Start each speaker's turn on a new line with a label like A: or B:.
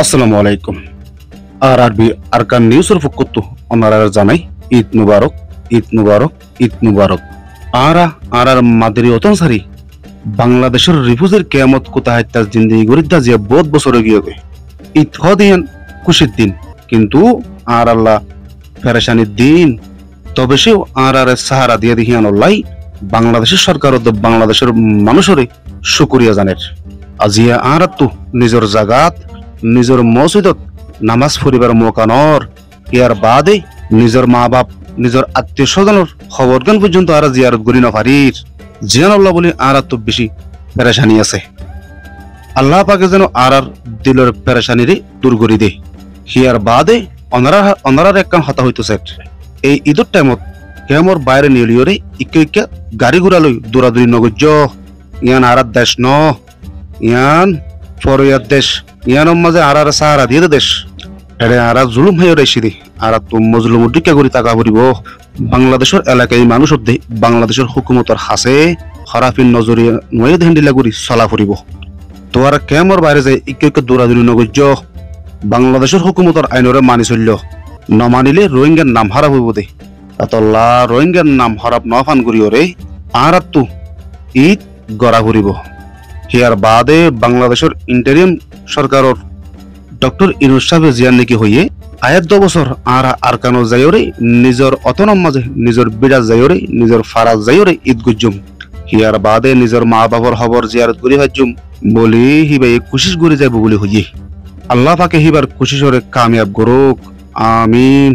A: আসসালামু আলাইকুম। আর আরবি আরকান নিউজের পক্ষ ওনারা জানাই ঈদ মুবারক, ঈদ মুবারক, ঈদ মুবারক। আর মাদারি অতন সারি বাংলাদেশের রিফুজের কেয়ামত কোথায় তার জিন্দিগি গরিদ্দা যে বহুত বছর গিয়ে ঈদ দিয়ান খুশির দিন, কিন্তু আর আল্লাহ ফেরেশানির দিন। তবে সেও আর সাহারা দিয়ে দেখিয়ান আল্লাহ বাংলাদেশের সরকার ও বাংলাদেশের মানুষরে শুকরিয়া জানের। আজিয়া আর তো নিজের জাগাত নিজের মসজিদত নামাজ পড়িবার মৌকানর, ইয়ার বাদে নিজের মা বাপ নিজের আত্মীয় স্বজনের খবর জ্ঞান পর্যন্ত আর জিয়ারত করি না পারির। জিয়ান আল্লাহ বলে আর তো বেশি পেরেশানি আছে। আল্লাহ পাকে যেন আর দিলের পেরেশানিরে দূর করি দে। হিয়ার বাদে অনারার একখান হতা হইতেছে। এই ঈদের টাইমত কেমর বাইরে নিলিয়রে ইকে গাড়ি ঘোড়া লই দৌড়াদৌড়ি নগর্য। ইয়ান আর দেশ ন, ইয়ান ফরিয়ার দেশ, ইয়ানোর মাঝে আর সাহারা দিয়ে দেশ। এড়ে আর জুলুম হয়ে রেসি দি আর তো মজলুম ডিকা করি টাকা ভরিব। বাংলাদেশের এলাকায় মানুষ বাংলাদেশের হুকুমতর হাসে খরাফিন নজরিয়া নয়ে হেন্ডিলা করি চলা ফুরিব। তো আর কেমর বাইরে যায় ইকে দৌড়াদৌড়ি নগর্য। বাংলাদেশের হুকুমতর আইনরে মানি চলল, নমানিলে রোহিঙ্গার নাম হারাপ হইব দে। তাতল্লা রোহিঙ্গার নাম হারাপ নফান করিওরে আর তো ঈদ গড়া ফুরিব। হিয়ার বাদে বাংলাদেশের ইন্টারিম সরকারের ডক্টর ইনুস সাহেব জিয়ান নাকি হইয়ে আয়াত বছর আর আরকানো যাইরে নিজের অতনম মাঝে নিজের বিরাজ যাইরে নিজের ফারাজ যাইরে ঈদ গুজুম। হিয়ার বাদে নিজের মা বাবার খবর জিয়ারত করি হাজুম বলি হিবাই কোশিশ করে যাইব বলে হইয়ে। আল্লাহ পাকে হিবার কোশিশরে কামিয়াব করুক, আমিন।